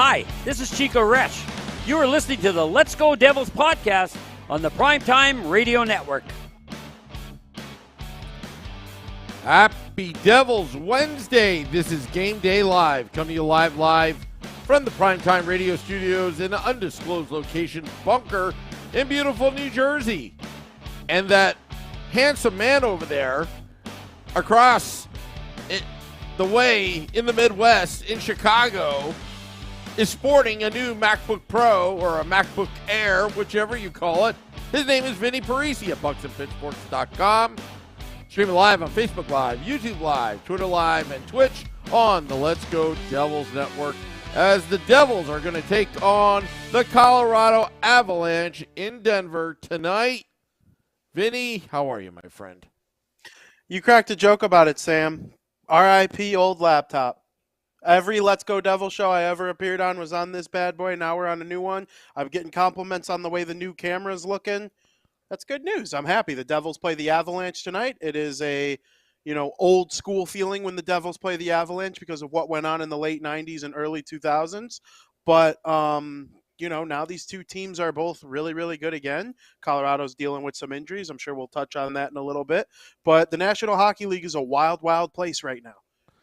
Hi, this is Chico Resch. You are listening to the Let's Go Devils podcast on the Primetime Radio Network. Happy Devils Wednesday. This is Game Day Live, coming to you live from the Primetime Radio studios in an undisclosed location bunker in beautiful New Jersey. And that handsome man over there across the way in the Midwest in Chicago is sporting a new MacBook Pro or a MacBook Air, whichever you call it. His name is Vinnie Parise at bucksandpitchforks.com. Streaming live on Facebook Live, YouTube Live, Twitter Live, and Twitch on the Let's Go Devils Network as the Devils are going to take on the Colorado Avalanche in Denver tonight. Vinny, how are you, my friend? You cracked a joke about it, Sam. R.I.P. old laptop. Every Let's Go Devil show I ever appeared on was on this bad boy. Now we're on a new one. I'm getting compliments on the way the new camera's looking. That's good news. I'm happy. The Devils play the Avalanche tonight. It is a, old school feeling when the Devils play the Avalanche because of what went on in the late 90s and early 2000s. But, now these two teams are both really, really good again. Colorado's dealing with some injuries. I'm sure we'll touch on that in a little bit. But the National Hockey League is a wild, wild place right now.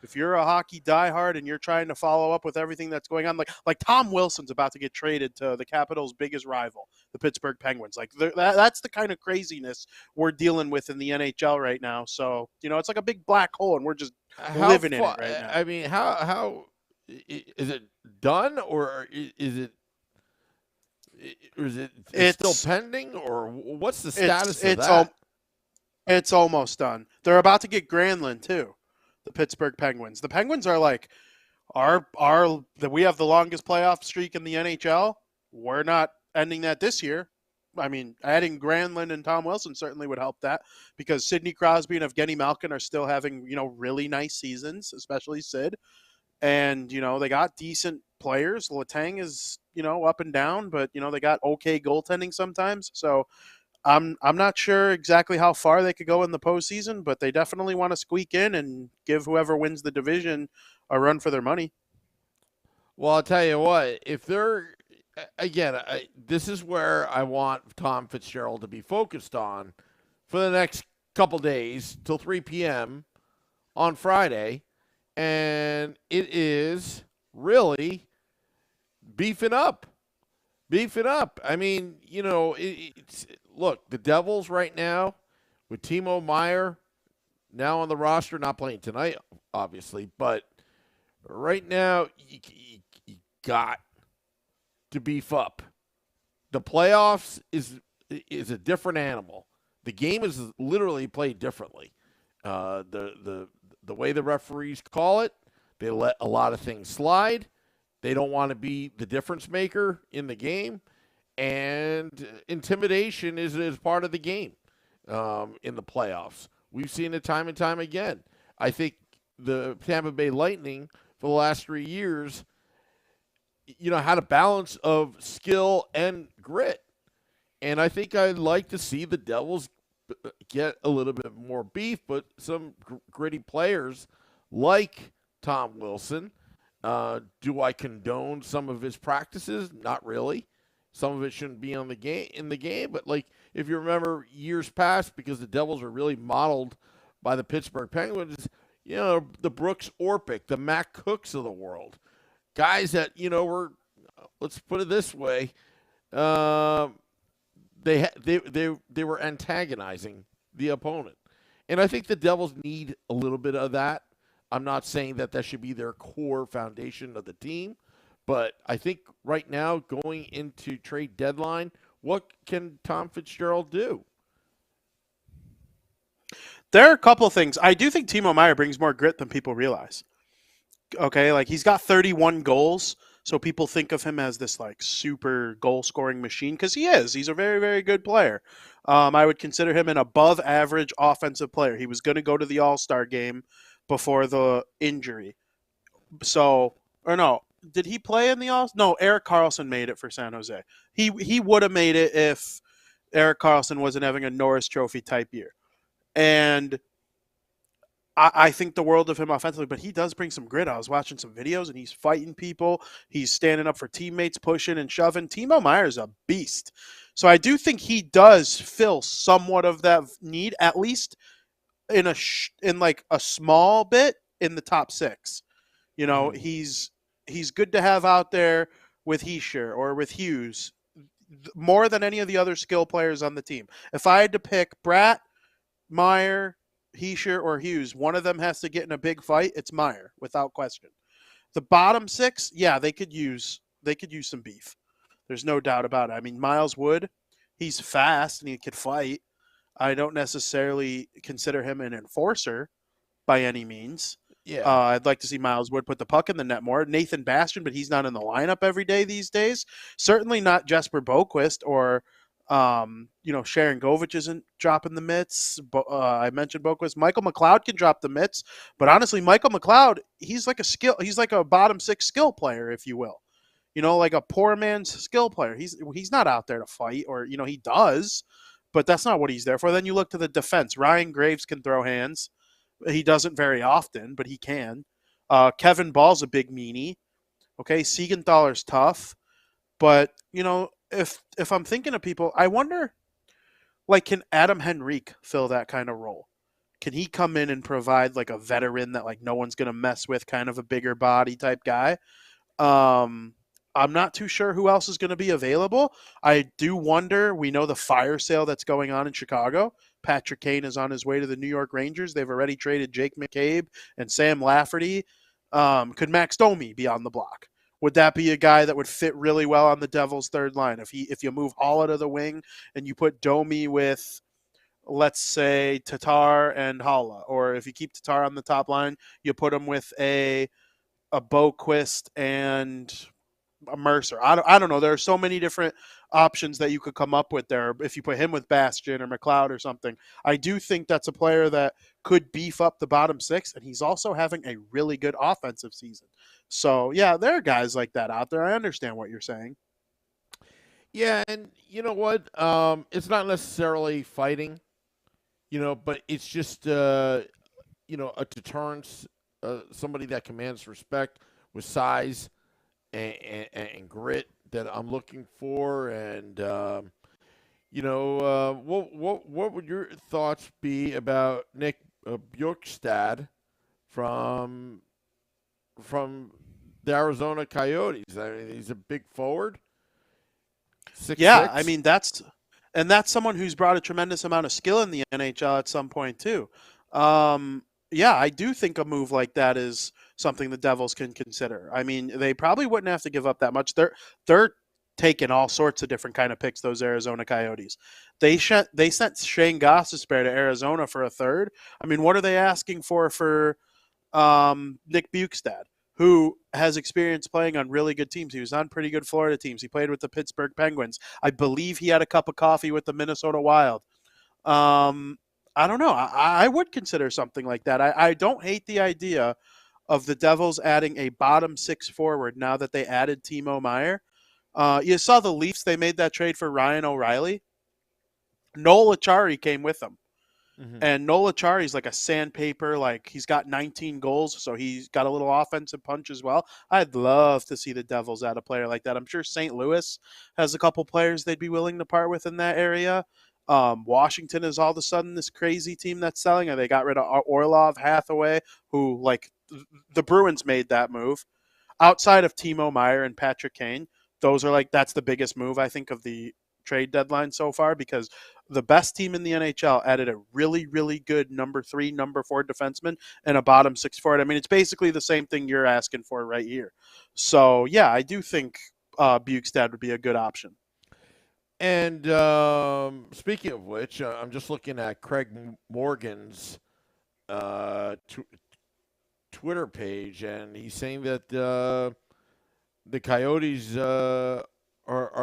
If you're a hockey diehard and you're trying to follow up with everything that's going on, like Tom Wilson's about to get traded to the Capitals' biggest rival, the Pittsburgh Penguins. That's the kind of craziness we're dealing with in the NHL right now. So, it's like a big black hole, and we're just living in it right now. I mean, how is it done, or is it still pending, or what's the status of that? It's almost done. They're about to get Granlund too. The Pittsburgh Penguins. The Penguins are like, we have the longest playoff streak in the NHL. We're not ending that this year. I mean, adding Granlund and Tom Wilson certainly would help that because Sidney Crosby and Evgeny Malkin are still having, really nice seasons, especially Sid. And, they got decent players. Letang is, up and down, but, they got okay goaltending sometimes. So I'm not sure exactly how far they could go in the postseason, but they definitely want to squeak in and give whoever wins the division a run for their money. Well, I'll tell you what, if they're, again, this is where I want Tom Fitzgerald to be focused on for the next couple days till 3 p.m. on Friday, and it is really beefing up. I mean, look, the Devils right now with Timo Meier now on the roster, not playing tonight, obviously, but right now you got to beef up. The playoffs is a different animal. The game is literally played differently. The way the referees call it, they let a lot of things slide. They don't want to be the difference maker in the game. And intimidation is part of the game in the playoffs. We've seen it time and time again. I think the Tampa Bay Lightning for the last 3 years, had a balance of skill and grit. And I think I'd like to see the Devils get a little bit more beef, but some gritty players like Tom Wilson. Do I condone some of his practices? Not really. Some of it shouldn't be in the game, but if you remember years past, because the Devils are really modeled by the Pittsburgh Penguins, the Brooks Orpik, the Matt Cooks of the world, guys that were, let's put it this way, they were antagonizing the opponent, and I think the Devils need a little bit of that. I'm not saying that should be their core foundation of the team. But I think right now, going into trade deadline, what can Tom Fitzgerald do? There are a couple of things. I do think Timo Meier brings more grit than people realize. Okay, he's got 31 goals, so people think of him as this super goal-scoring machine because he is. He's a very, very good player. I would consider him an above-average offensive player. He was going to go to the All-Star game before the injury. Did he play in the All? No, Erik Karlsson made it for San Jose. He would have made it if Erik Karlsson wasn't having a Norris Trophy type year. And I think the world of him offensively, but he does bring some grit. I was watching some videos, and he's fighting people. He's standing up for teammates, pushing and shoving. Timo Meyer's a beast. So I do think he does fill somewhat of that need, at least in like a small bit in the top six. He's good to have out there with Heischer or with Hughes more than any of the other skill players on the team. If I had to pick Bratt, Meyer, Heischer, or Hughes, one of them has to get in a big fight. It's Meyer, without question. The bottom six, yeah, they could use some beef. There's no doubt about it. I mean, Miles Wood, he's fast and he could fight. I don't necessarily consider him an enforcer by any means. Yeah. I'd like to see Miles Wood put the puck in the net more. Nathan Bastian, but he's not in the lineup every day these days. Certainly not Jesper Boquist or Sharon Govich isn't dropping the mitts. I mentioned Boquist. Michael McLeod can drop the mitts, but honestly, Michael McLeod, he's like a bottom six skill player, if you will. Like a poor man's skill player. He's not out there to fight, or he does, but that's not what he's there for. Then you look to the defense. Ryan Graves can throw hands. He doesn't very often, but he can. Kevin Ball's a big meanie. Okay, Siegenthaler's tough, but if I'm thinking of people, I wonder, like, can Adam Henrique fill that kind of role? Can he come in and provide like a veteran that like no one's gonna mess with, kind of a bigger body type guy? I'm not too sure who else is going to be available. I do wonder, we know the fire sale that's going on in Chicago. Patrick Kane is on his way to the New York Rangers. They've already traded Jake McCabe and Sam Lafferty. Could Max Domi be on the block? Would that be a guy that would fit really well on the Devils' third line? If you move Halla to the wing and you put Domi with, let's say, Tatar and Halla, or if you keep Tatar on the top line, you put him with a Boquist and a Mercer. I don't know. There are so many different options that you could come up with there. If you put him with Bastian or McLeod or something, I do think that's a player that could beef up the bottom six, and he's also having a really good offensive season. So yeah, there are guys like that out there. I understand what you're saying. Yeah, and you know what? It's not necessarily fighting, but it's just a deterrence, somebody that commands respect with size and grit that I'm looking for. And what would your thoughts be about Nick Bjorkstad from the Arizona Coyotes? I mean, he's a big forward. 6'6". I mean that's someone who's brought a tremendous amount of skill in the NHL at some point too. I do think a move like that is something the Devils can consider. I mean, they probably wouldn't have to give up that much. They're taking all sorts of different kind of picks, those Arizona Coyotes. They sent Shane Gostisbehere to Arizona for a third. I mean, what are they asking for Nick Bjorkstad, who has experience playing on really good teams? He was on pretty good Florida teams. He played with the Pittsburgh Penguins. I believe he had a cup of coffee with the Minnesota Wild. I don't know. I would consider something like that. I don't hate the idea of the Devils adding a bottom six forward now that they added Timo Meier. You saw the Leafs, they made that trade for Ryan O'Reilly. Noel Acciari came with them. Mm-hmm. And Noel Acciari's like a sandpaper. Like, he's got 19 goals, so he's got a little offensive punch as well. I'd love to see the Devils add a player like that. I'm sure St. Louis has a couple players they'd be willing to part with in that area. Washington is all of a sudden this crazy team that's selling. They got rid of Orlov, Hathaway, who, like, the Bruins made that move. Outside of Timo Meier and Patrick Kane, that's the biggest move, I think, of the trade deadline so far, because the best team in the NHL added a really, really good number 3, number 4 defenseman and a bottom 6 forward. I mean, it's basically the same thing you're asking for right here. So, yeah, I do think Bjorkstad would be a good option. And speaking of which, I'm just looking at Craig Morgan's Twitter page, and he's saying that the Coyotes are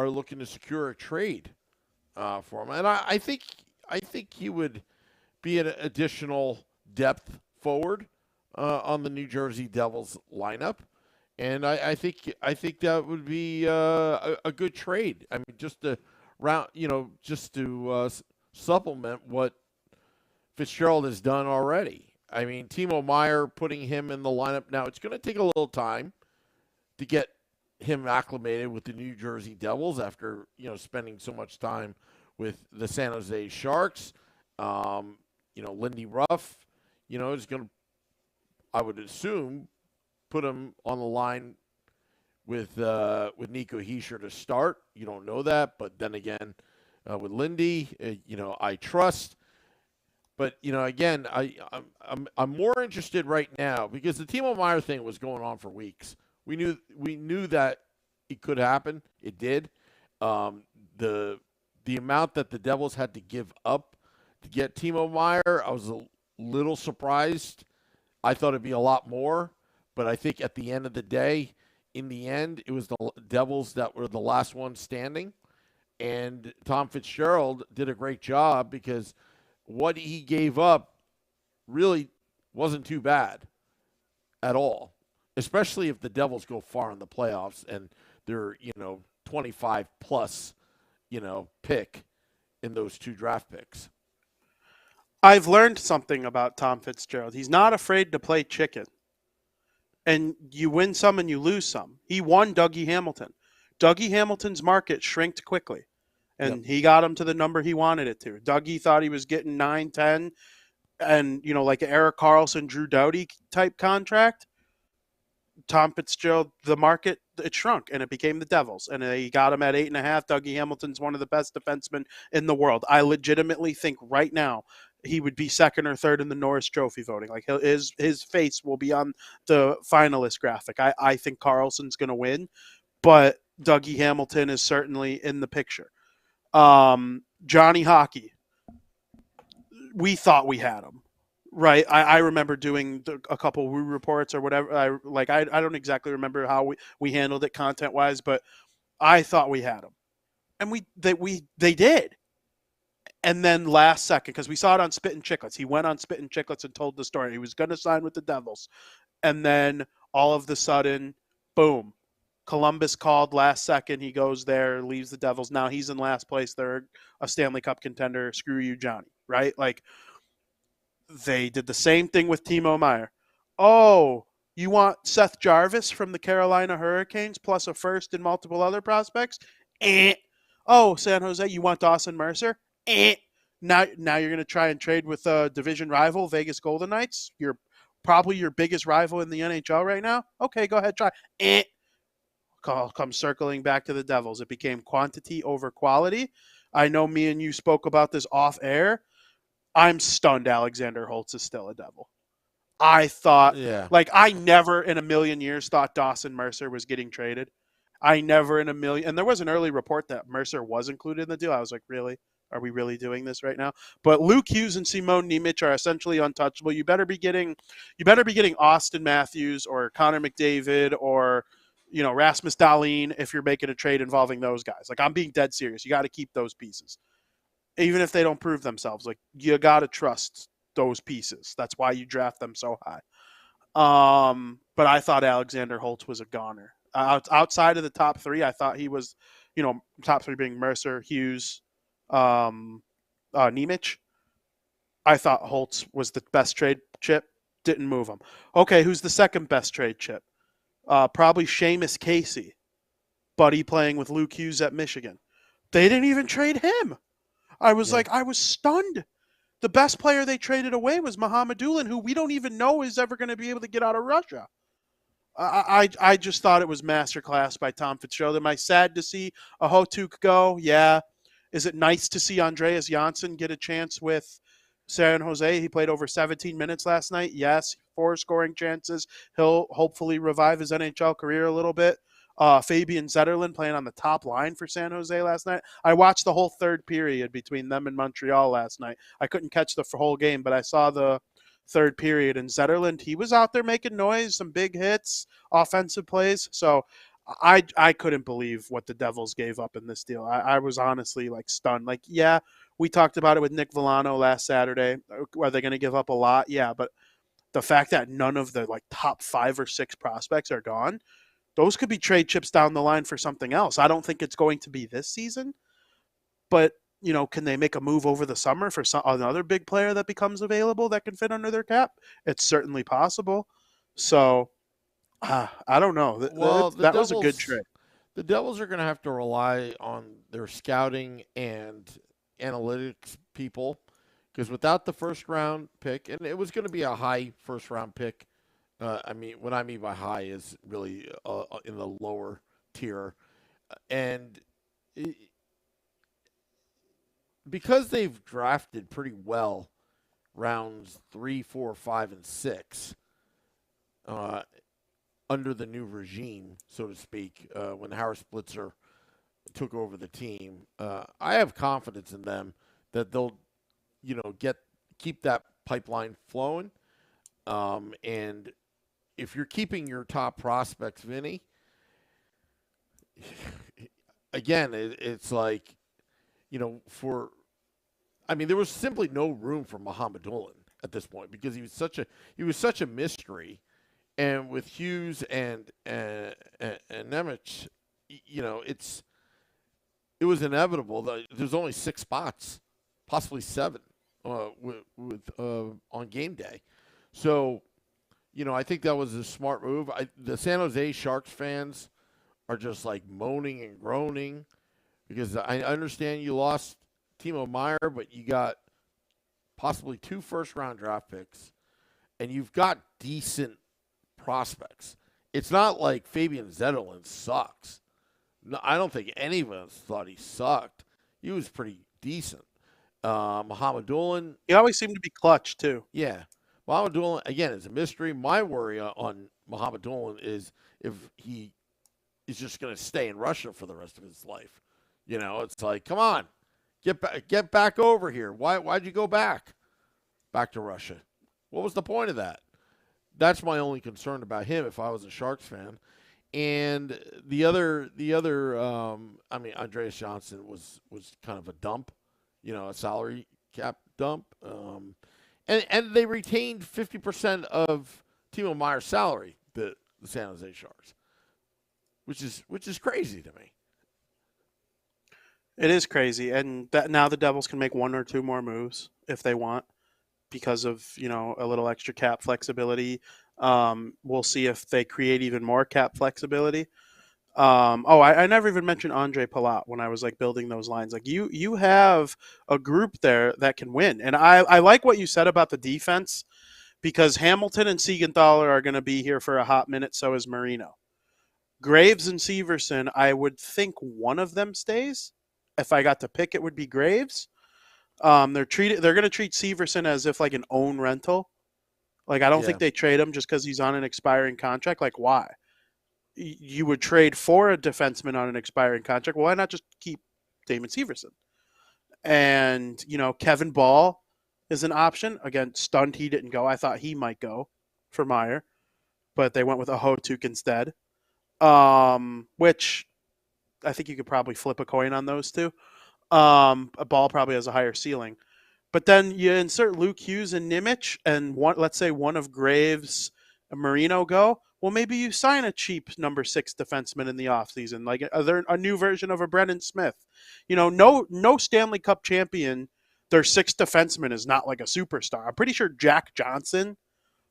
looking to secure a trade for him, and I think he would be an additional depth forward on the New Jersey Devils lineup, and I think that would be a good trade. I mean, just to supplement what Fitzgerald has done already. I mean, Timo Meier putting him in the lineup now, it's going to take a little time to get him acclimated with the New Jersey Devils after, spending so much time with the San Jose Sharks. Lindy Ruff, is going to, I would assume, put him on the line with Nico Hischier to start. You don't know that, but then again, with Lindy, I trust. But again, I'm more interested right now because the Timo Meier thing was going on for weeks. We knew that it could happen. It did. The amount that the Devils had to give up to get Timo Meier, I was a little surprised. I thought it'd be a lot more, but I think at the end of the day, in the end, it was the Devils that were the last one standing, and Tom Fitzgerald did a great job because what he gave up really wasn't too bad at all, especially if the Devils go far in the playoffs and they're, 25 plus, pick in those 2 draft picks. I've learned something about Tom Fitzgerald. He's not afraid to play chicken. And you win some and you lose some. He won Dougie Hamilton. Dougie Hamilton's market shrinked quickly. And he got him to the number he wanted it to. Dougie thought he was getting 9, 10, and, like an Erik Karlsson, Drew Doughty type contract. Tom Fitzgerald, the market, it shrunk, and it became the Devils. And he got him at 8.5. Dougie Hamilton's one of the best defensemen in the world. I legitimately think right now he would be second or third in the Norris Trophy voting. Like his face will be on the finalist graphic. I think Karlsson's going to win, but Dougie Hamilton is certainly in the picture. Johnny Hockey, we thought we had him, right? I remember doing a couple Woo reports or whatever. I don't exactly remember how we handled it content wise, but I thought we had him, and they did. And then last second, because we saw it on Spittin' Chicklets, he went on Spittin' Chicklets and told the story. He was going to sign with the Devils, and then all of the sudden, boom. Columbus called last second. He goes there, leaves the Devils. Now he's in last place. They're a Stanley Cup contender. Screw you, Johnny. Right? Like, they did the same thing with Timo Meier. Oh, you want Seth Jarvis from the Carolina Hurricanes plus a first and multiple other prospects? Oh, San Jose, you want Dawson Mercer? Now you're going to try and trade with a division rival, Vegas Golden Knights. You're probably your biggest rival in the NHL right now. Okay, go ahead, try. Come circling back to the Devils. It became quantity over quality. I know me and you spoke about this off air. I'm stunned Alexander Holtz is still a Devil. I thought, I never in a million years thought Dawson Mercer was getting traded. I never in a million, and there was an early report that Mercer was included in the deal. I was like, really? Are we really doing this right now? But Luke Hughes and Simone Nemec are essentially untouchable. You better be getting Austin Matthews or Connor McDavid or Rasmus Dahlin if you're making a trade involving those guys. Like, I'm being dead serious. You got to keep those pieces. Even if they don't prove themselves, like, you got to trust those pieces. That's why you draft them so high. But I thought Alexander Holtz was a goner. Outside of the top 3, I thought he was, top 3 being Mercer, Hughes, Nemec. I thought Holtz was the best trade chip. Didn't move him. Okay, who's the second best trade chip? Probably Seamus Casey, buddy playing with Luke Hughes at Michigan. They didn't even trade him. I was stunned. The best player they traded away was Mohamed Ulin, who we don't even know is ever going to be able to get out of Russia. I just thought it was masterclass by Tom Fitzgerald. Am I sad to see a Hotuk go? Yeah. Is it nice to see Andreas Janssen get a chance with San Jose? He played over 17 minutes last night. Yes. 4 scoring chances. He'll hopefully revive his NHL career a little bit. Fabian Zetterlund playing on the top line for San Jose last night. I watched the whole third period between them and Montreal last night. I couldn't catch the whole game, but I saw the third period. And Zetterlund, he was out there making noise, some big hits, offensive plays. So I couldn't believe what the Devils gave up in this deal. I was honestly stunned. Yeah, we talked about it with Nick Villano last Saturday. Are they going to give up a lot? Yeah, but the fact that none of the top 5 or 6 prospects are gone, those could be trade chips down the line for something else. I don't think it's going to be this season, but can they make a move over the summer for another big player that becomes available that can fit under their cap? It's certainly possible. So I don't know. Well, That was a good trade. the Devils are going to have to rely on their scouting and analytics people because without the first round pick, and it was going to be a high first round pick. What I mean by high is really in the lower tier, and because they've drafted pretty well rounds 3, 4, 5, and 6 under the new regime, so to speak, when Howard Splitzer took over the team. I have confidence in them that they'll, keep that pipeline flowing. And if you're keeping your top prospects, Vinny, again, it's like, there was simply no room for Muhammadulin at this point because he was such a mystery, and with Hughes and Nemec, it was inevitable that there's only 6 spots, possibly 7, on game day. So, I think that was a smart move. The San Jose Sharks fans are just like moaning and groaning because I understand you lost Timo Meier, but you got possibly 2 first-round draft picks, and you've got decent prospects. It's not like Fabian Zetterlund sucks. No, I don't think any of us thought he sucked. He was pretty decent. Muhammadulin. He always seemed to be clutch, too. Yeah. Muhammadulin, again, is a mystery. My worry on Muhammadulin is if he is just going to stay in Russia for the rest of his life. It's like, come on. Get back over here. Why'd you go back to Russia? What was the point of that? That's my only concern about him if I was a Sharks fan. And the other Andreas Johnson was kind of a dump, a salary cap dump. And they retained 50% of Timo Meier's salary, the San Jose Sharks, which is crazy to me. It is crazy, and that now the Devils can make 1 or 2 more moves if they want because of a little extra cap flexibility. We'll see if they create even more cap flexibility. I never even mentioned Andre Palat when I was building those lines. You have a group there that can win, and I like what you said about the defense because Hamilton and Siegenthaler are going to be here for a hot minute. So is Marino, Graves, and Severson. I would think one of them stays. If I got to pick, it would be Graves. They're going to treat Severson as if an own rental. I don't think they trade him just because he's on an expiring contract. Why? You would trade for a defenseman on an expiring contract. Why not just keep Damon Severson? And, Kevin Ball is an option. Again, stunned he didn't go. I thought he might go for Meier, but they went with a Hotuk instead, which I think you could probably flip a coin on those two. A Ball probably has a higher ceiling. But then you insert Luke Hughes and Nemec, and let's say one of Graves and Marino go. Well, maybe you sign a cheap number 6 defenseman in the offseason, a new version of a Brendan Smith. No Stanley Cup champion, their 6th defenseman is not a superstar. I'm pretty sure Jack Johnson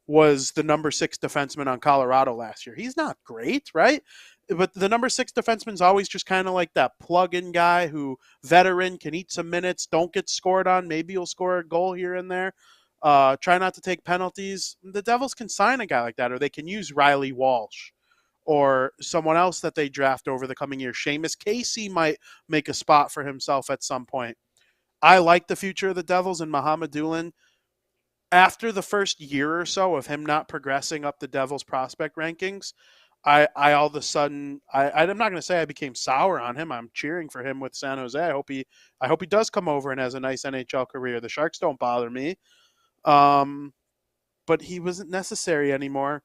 was the number 6 defenseman on Colorado last year. He's not great, right? But the number 6 defenseman's always just kind of like that plug-in guy who veteran can eat some minutes, don't get scored on. Maybe he'll score a goal here and there. Try not to take penalties. The Devils can sign a guy like that, or they can use Riley Walsh or someone else that they draft over the coming year. Seamus Casey might make a spot for himself at some point. I like the future of the Devils and Muhammadulin. After the first year or so of him not progressing up the Devils prospect rankings, I all of a sudden I'm not going to say I became sour on him. I'm cheering for him with San Jose. I hope he does come over and has a nice NHL career. The Sharks don't bother me, but he wasn't necessary anymore.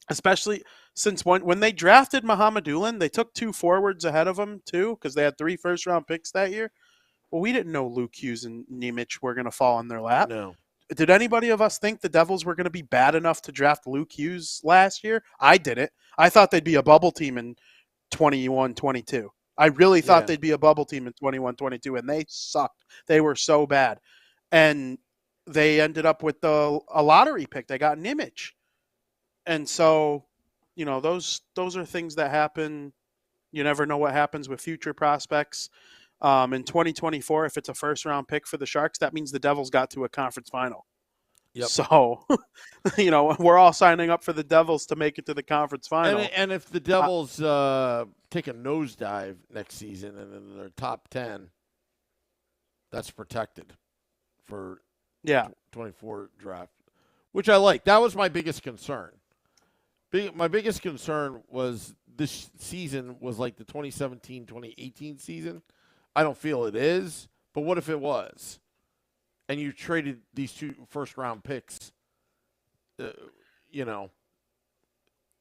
Especially since when they drafted Muhammadulin, they took 2 forwards ahead of him too because they had 3 first-round picks that year. Well, we didn't know Luke Hughes and Nemec were going to fall in their lap. No. Did anybody of us think the Devils were going to be bad enough to draft Luke Hughes last year? I didn't. I thought they'd be a bubble team in 21-22. I really thought Yeah. they'd be a bubble team in 21-22, and they sucked. They were so bad. And they ended up with a lottery pick. They got Nimich. And so, those are things that happen. You never know what happens with future prospects. In 2024, if it's a first-round pick for the Sharks, that means the Devils got to a conference final. Yep. So, we're all signing up for the Devils to make it to the conference final. And if the Devils take a nosedive next season and in their top 10, that's protected for 24 draft, which I like. That was my biggest concern. My biggest concern was this season was like the 2017-2018 season. I don't feel it is, but what if it was? And you traded these 2 first-round picks, that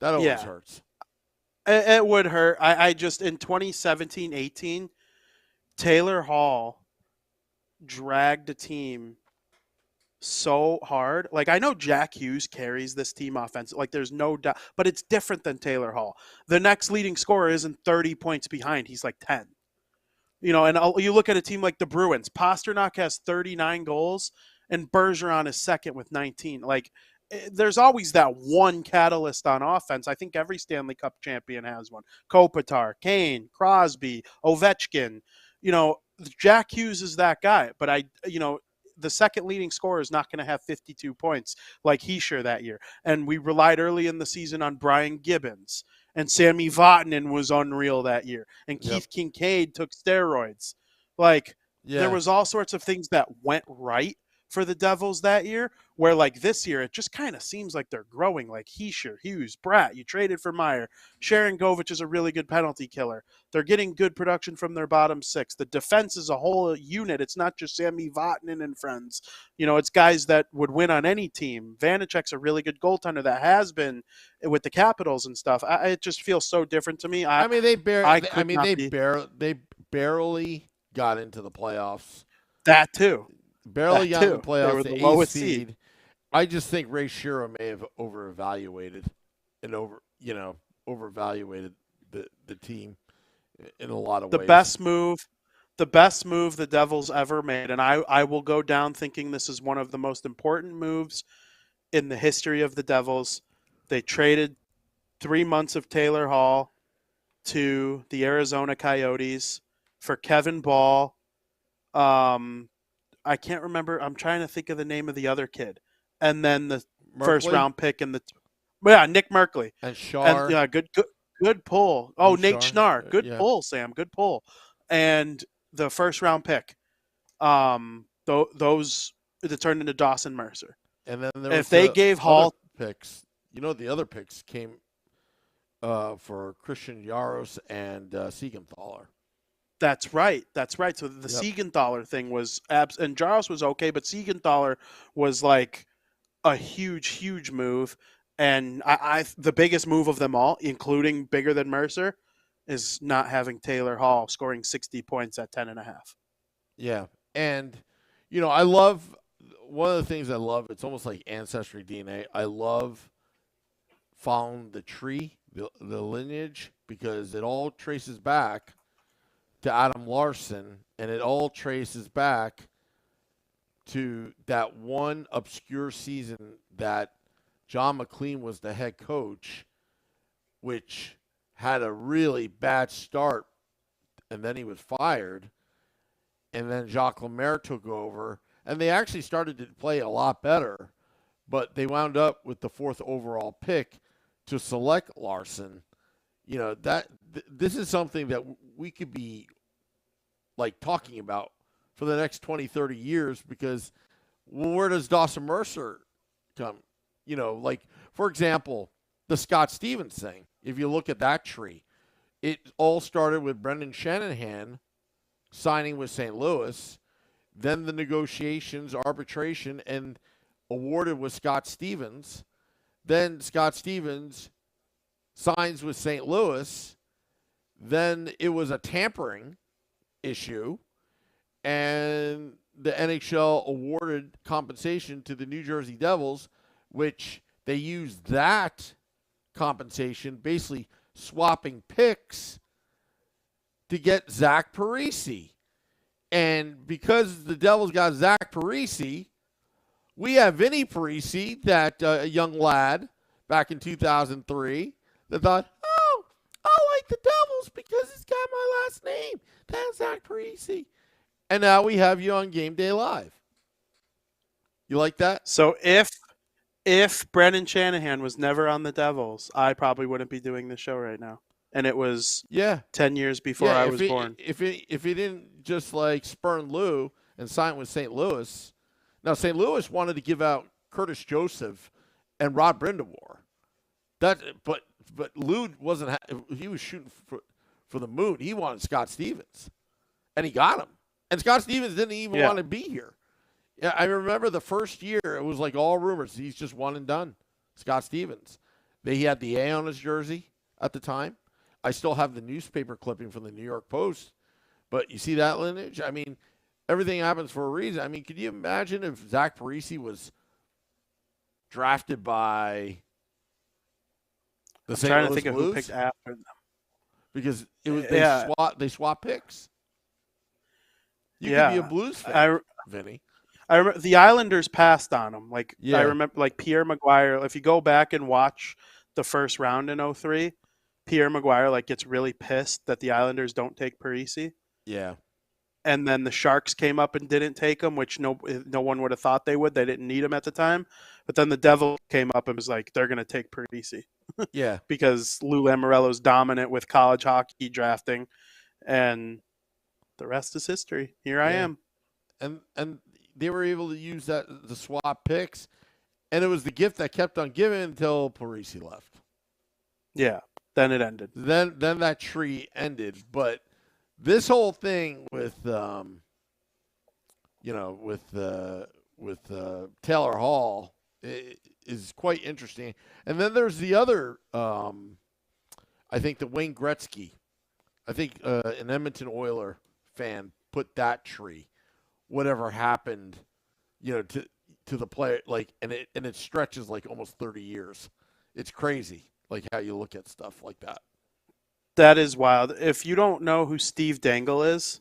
always hurts. It would hurt. I just, in 2017-18, Taylor Hall dragged a team so hard. Like, I know Jack Hughes carries this team offensively. Like, there's no doubt. But it's different than Taylor Hall. The next leading scorer isn't 30 points behind. He's like 10. And you look at a team like the Bruins. Pasternak has 39 goals, and Bergeron is second with 19. Like, there's always that one catalyst on offense. I think every Stanley Cup champion has one. Kopitar, Kane, Crosby, Ovechkin. Jack Hughes is that guy. But the second leading scorer is not going to have 52 points like Heischer that year. And we relied early in the season on Brian Gibbons. And Sammy Vatanen was unreal that year. And Keith Kincaid took steroids. There was all sorts of things that went right for the Devils that year, where this year, it just kind of seems like they're growing. Like Heischer, Hughes, Bratt, you traded for Meyer. Sharon Govich is a really good penalty killer. They're getting good production from their bottom 6. The defense is a whole unit. It's not just Sammy Vatanen and friends. It's guys that would win on any team. Vanacek's a really good goaltender that has been with the Capitals and stuff. It just feels so different to me. They barely got into the playoffs. That too. Barely got in the playoffs. They were the lowest seed. I just think Ray Shero may have overvaluated the team in a lot of ways. The best move the Devils ever made, and I will go down thinking this is one of the most important moves in the history of the Devils. They traded 3 months of Taylor Hall to the Arizona Coyotes for Kevin Ball. I can't remember. I'm trying to think of the name of the other kid. And then the first round pick and Nick Merkley. And Shar. And, good pull. Oh, and Nate Shar. Schnarr. Good pull, Sam. Good pull. And the first round pick. Those that turned into Dawson Mercer. And then if they gave Hall picks, the other picks came for Christian Jaros and Siegenthaler. That's right. So the Siegenthaler thing was and Jaros was okay, but Siegenthaler was like a huge, huge move. And the biggest move of them all, including bigger than Mercer, is not having Taylor Hall scoring 60 points at 10.5. Yeah. And, I love one of the things I love, it's almost like ancestry DNA. I love following the tree, the lineage, because it all traces back to Adam Larson, and it all traces back to that one obscure season that John McLean was the head coach, which had a really bad start, and then he was fired, and then Jacques Lemaire took over, and they actually started to play a lot better, but they wound up with the 4th overall pick to select Larson. This is something that we could be talking about for the next 20, 30 years, because where does Dawson Mercer come? For example, the Scott Stevens thing. If you look at that tree, it all started with Brendan Shanahan signing with St. Louis, then the negotiations, arbitration, and awarded with Scott Stevens. Then Scott Stevens signs with St. Louis. Then it was a tampering issue, and the NHL awarded compensation to the New Jersey Devils, which they used that compensation, basically swapping picks to get Zach Parise. And because the Devils got Zach Parise, we have Vinnie Parise, that young lad back in 2003, that thought, oh, I like the Devils because it's got my last name. That's Zach Parise. And now we have you on Game Day Live. You like that? So if Brendan Shanahan was never on the Devils, I probably wouldn't be doing this show right now. And it was 10 years before I was born. If he didn't just like spurn Lou and sign with St. Louis. Now, St. Louis wanted to give out Curtis Joseph and Rod Brindamore. But Lou wasn't. He was shooting for the moon. He wanted Scott Stevens, and he got him. And Scott Stevens didn't even want to be here. Yeah, I remember the first year it was like all rumors. He's just one and done. Scott Stevens. He had the A on his jersey at the time. I still have the newspaper clipping from the New York Post. But you see that lineage? I mean, everything happens for a reason. I mean, could you imagine if Zach Parise was drafted by the St. Trying Louis to think Blues? of who picked after them. Because it was they swap picks. You could be a Blues fan, Vinny. I remember the Islanders passed on him. I remember Pierre Maguire. If you go back and watch the first round in 2003, Pierre Maguire gets really pissed that the Islanders don't take Parise. Yeah. And then the Sharks came up and didn't take him, which no one would have thought they would. They didn't need him at the time. But then the Devils came up and was like, they're going to take Parise. Yeah. Because Lou Lamoriello's dominant with college hockey drafting. And the rest is history. Here I am. And they were able to use that to swap picks. And it was the gift that kept on giving until Parise left. Yeah. Then it ended. Then that tree ended. But this whole thing with Taylor Hall is quite interesting. And then there's the other, I think the Wayne Gretzky. I think an Edmonton Oiler fan put that tree. Whatever happened, to the player, and it stretches almost 30 years. It's crazy, how you look at stuff like that. That is wild. If you don't know who Steve Dangle is,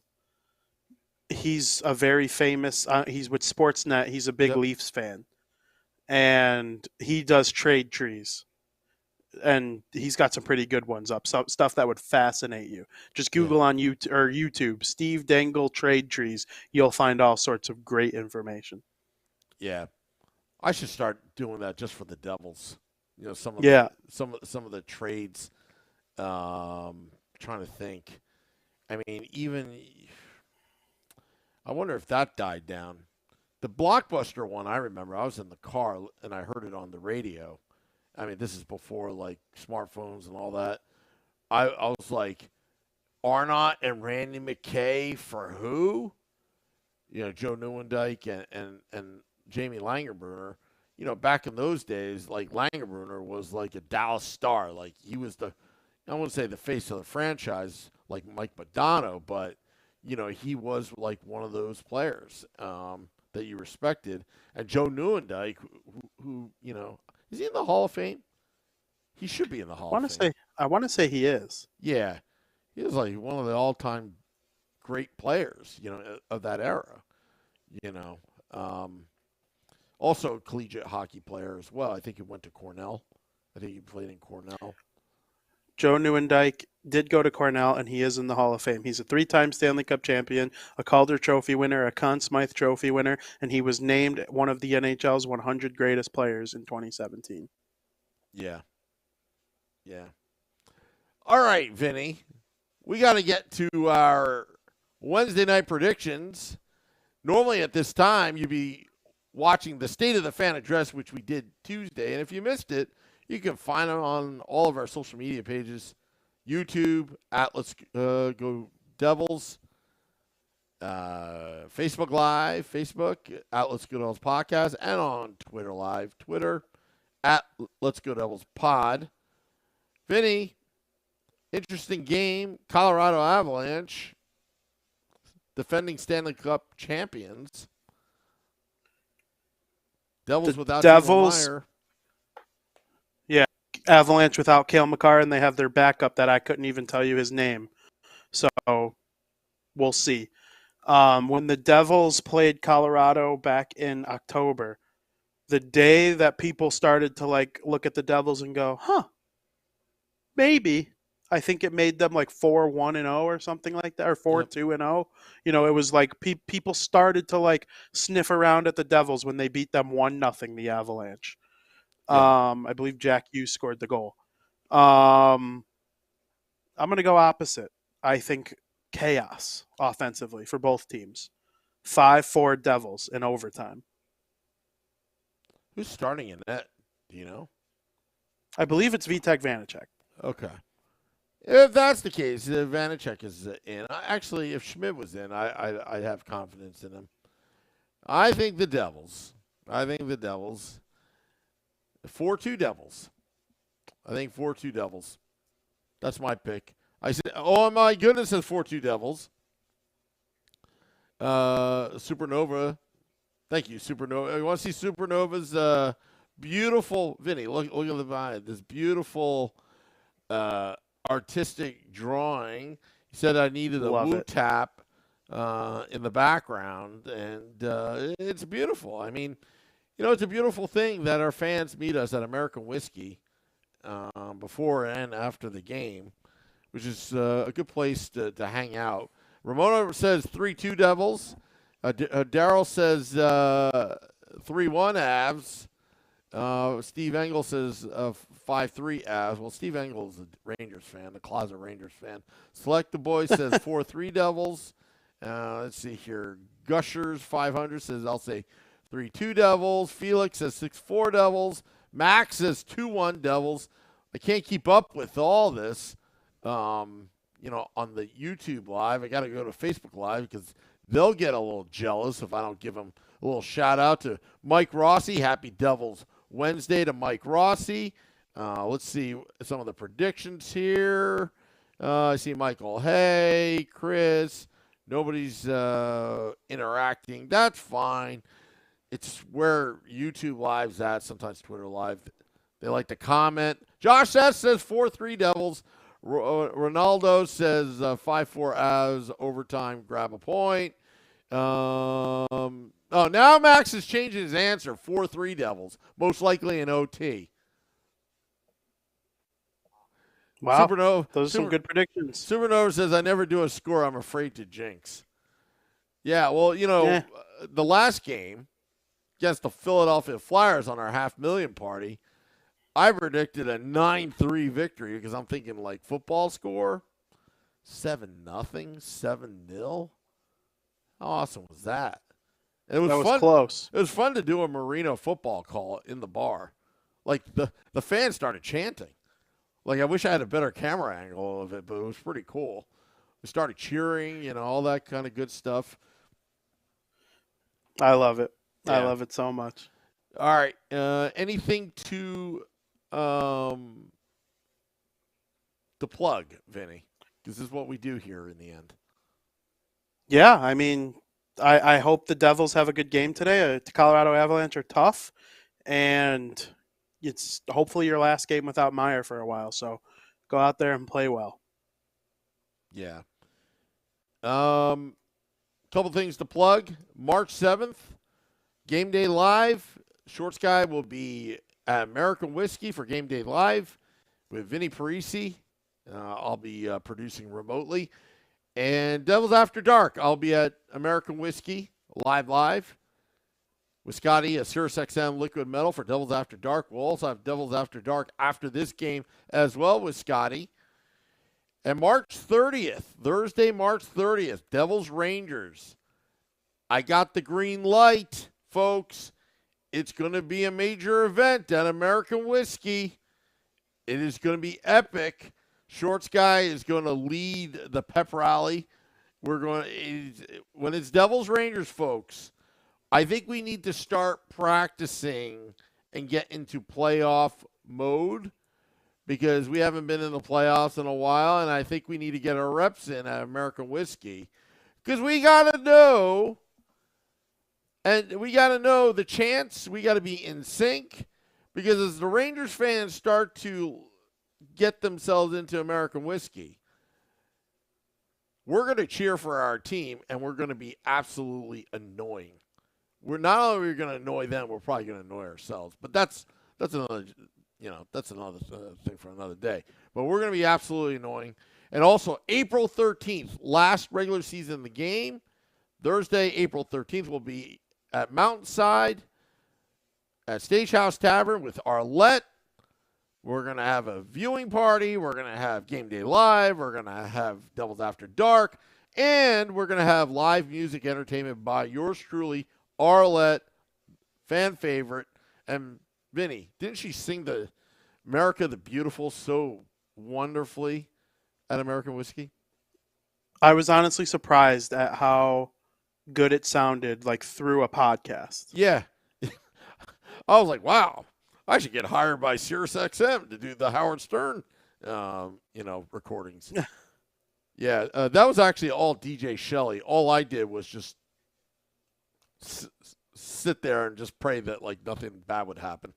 he's a very famous. He's with Sportsnet. He's a big Leafs fan, and he does trade trees, and he's got some pretty good ones up. Some stuff that would fascinate you. Just Google on YouTube Steve Dangle trade trees. You'll find all sorts of great information. Yeah, I should start doing that just for the Devils. Some of the trades. Trying to think. I mean, I wonder if that died down. The Blockbuster one, I remember. I was in the car and I heard it on the radio. I mean, this is before smartphones and all that. I was like, Arnott and Randy McKay for who? Joe Nieuwendyk and Jamie Langerbrunner. Back in those days, Langerbrunner was a Dallas Star. He was I wouldn't say the face of the franchise like Mike Modano, but, he was one of those players that you respected. And Joe Nieuwendyk, who is he in the Hall of Fame? He should be in the Hall of Fame. I want to say he is. Yeah. He was one of the all-time great players, of that era, Also a collegiate hockey player as well. I think he went to Cornell. I think he played in Cornell. Joe Nieuwendyk did go to Cornell, and he is in the Hall of Fame. He's a 3-time Stanley Cup champion, a Calder Trophy winner, a Conn Smythe Trophy winner, and he was named one of the NHL's 100 greatest players in 2017. Yeah. Yeah. All right, Vinny. We got to get to our Wednesday night predictions. Normally at this time, you'd be watching the State of the Fan Address, which we did Tuesday. And if you missed it, you can find it on all of our social media pages, YouTube, at Let's Go Devils, Facebook Live, Facebook, at Let's Go Devils Podcast, and on Twitter Live, Twitter, at Let's Go Devils Pod. Vinny, interesting game. Colorado Avalanche, defending Stanley Cup champions. Devils without Devils. Meyer. Avalanche without Cale Makar, and they have their backup that I couldn't even tell you his name. So So we'll see. When the Devils played Colorado back in October, the day that people started to look at the Devils and go, maybe. I think it made them 4-1-0 or something like that, or 4-2-0. It was people started to sniff around at the Devils when they beat them 1-0, the Avalanche. Yep. I believe Jack Hughes scored the goal. I'm going to go opposite. I think chaos offensively for both teams. 5-4 Devils in overtime. Who's starting in net? Do you know? I believe it's Vitek Vanacek. Okay. If that's the case, if Vanacek is in. Actually, if Schmidt was in, I'd have confidence in him. I think the Devils. 4-2 Devils. I think 4-2 Devils. That's my pick. I said, oh my goodness, it's 4-2 Devils. Supernova. Thank you, Supernova. You want to see Supernova's beautiful, Vinnie, look at the vibe. This beautiful artistic drawing. He said I needed a woo tap in the background, and it's beautiful. I mean, it's a beautiful thing that our fans meet us at American Whiskey before and after the game, which is a good place to hang out. Ramona says 3-2 Devils. Daryl says 3-1 Avs. Steve Engel says 5-3 Avs. Well, Steve Engel is a Rangers fan, the closet Rangers fan. Select the Boy says 4-3 Devils. Let's see here. Gushers 500 says I'll say 3-2 Devils. Felix says 6-4 Devils. Max says 2-1 Devils. I can't keep up with all this, on the YouTube Live. I got to go to Facebook Live because they'll get a little jealous if I don't give them a little shout out to Mike Rossi. Happy Devils Wednesday to Mike Rossi. Let's see some of the predictions here. I see Michael. Hey, Chris. Nobody's interacting. That's fine. It's where YouTube Live's at. Sometimes Twitter Live. They like to comment. Josh S. says 4-3 Devils. Ronaldo says 5-4 Avs. Overtime. Grab a point. Now Max is changing his answer. 4-3 Devils. Most likely an OT. Wow. Supernova, those are some good predictions. Supernova says, I never do a score. I'm afraid to jinx. Yeah, well, the last game against the Philadelphia Flyers on our $500,000 party, I predicted a 9-3 victory because I'm thinking football score. 7-0, 7-0. How awesome was that? It was fun. Close. It was fun to do a Marino football call in the bar. The fans started chanting. I wish I had a better camera angle of it, but it was pretty cool. We started cheering, all that kind of good stuff. I love it. Yeah. I love it so much. All right. Anything to plug, Vinny? Because this is what we do here in the end. Yeah, I mean, I hope the Devils have a good game today. The Colorado Avalanche are tough, and it's hopefully your last game without Meyer for a while. So go out there and play well. Yeah. Couple things to plug. March 7th, Game Day Live. Shorts Guy will be at American Whiskey for Game Day Live with Vinnie Parise. I'll be producing remotely. And Devils After Dark, I'll be at American Whiskey live. With Scotty, a SiriusXM Liquid Metal for Devils After Dark. We'll also have Devils After Dark after this game as well with Scotty. And March 30th, Thursday, March 30th, Devils Rangers. I got the green light, folks. It's going to be a major event at American Whiskey. It is going to be epic. Shorts Guy is going to lead the pep rally. When it's Devils Rangers, folks, I think we need to start practicing and get into playoff mode because we haven't been in the playoffs in a while, and I think we need to get our reps in at American Whiskey because we got to know, and we got to know the chance. We got to be in sync because as the Rangers fans start to get themselves into American Whiskey, we're going to cheer for our team, and we're going to be absolutely annoying. We're not only going to annoy them, we're probably going to annoy ourselves. But that's another thing for another day. But we're going to be absolutely annoying. And also, April 13th, last regular season of the game, Thursday, April 13th, will be at Mountainside at Stagehouse Tavern with Arlette. We're going to have a viewing party. We're going to have Game Day Live. We're going to have Devils After Dark. And we're going to have live music entertainment by yours truly, Arlette, fan favorite. And Vinnie, didn't she sing the America the Beautiful so wonderfully at American Whiskey? I was honestly surprised at how good it sounded, like through a podcast. Yeah. I was like, wow, I should get hired by SiriusXM to do the Howard Stern, recordings. Yeah, that was actually all DJ Shelley. All I did was just sit there and just pray that like nothing bad would happen.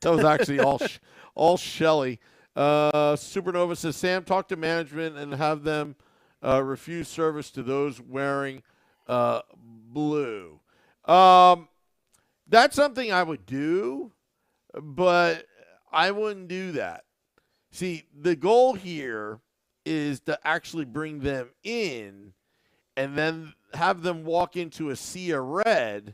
That was actually all Shelley. Supernova says, Sam, talk to management and have them refuse service to those wearing blue. That's something I would do, but I wouldn't do that. See, the goal here is to actually bring them in and then have them walk into a sea of red,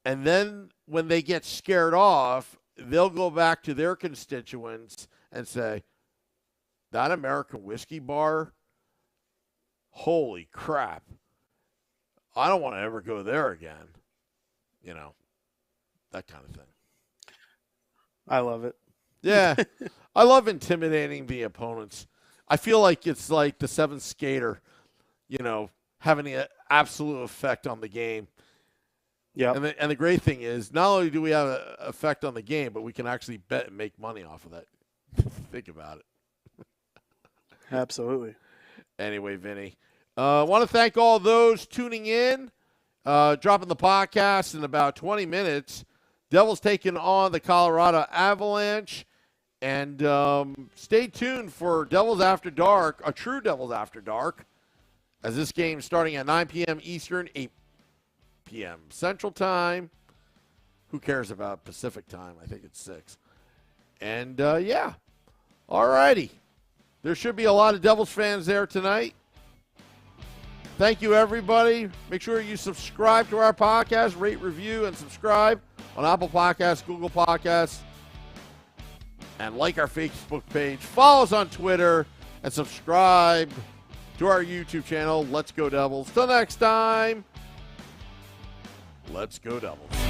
and then when they get scared off, they'll go back to their constituents and say, that American Whiskey bar, holy crap, I don't want to ever go there again. That kind of thing. I love it. Yeah. I love intimidating the opponents. I feel like it's like the seventh skater, having an absolute effect on the game. Yeah. And the great thing is, not only do we have an effect on the game, but we can actually bet and make money off of that. Think about it. Absolutely. Anyway, Vinny, I want to thank all those tuning in, dropping the podcast in about 20 minutes. Devils taking on the Colorado Avalanche. And stay tuned for Devils After Dark, a true Devils After Dark, as this game starting at 9 p.m. Eastern, 8 p.m. Central Time. Who cares about Pacific Time? I think it's 6. And, all righty. There should be a lot of Devils fans there tonight. Thank you, everybody. Make sure you subscribe to our podcast, rate, review, and subscribe on Apple Podcasts, Google Podcasts, and like our Facebook page. Follow us on Twitter, and subscribe to our YouTube channel, Let's Go Devils. Till next time, let's go Devils.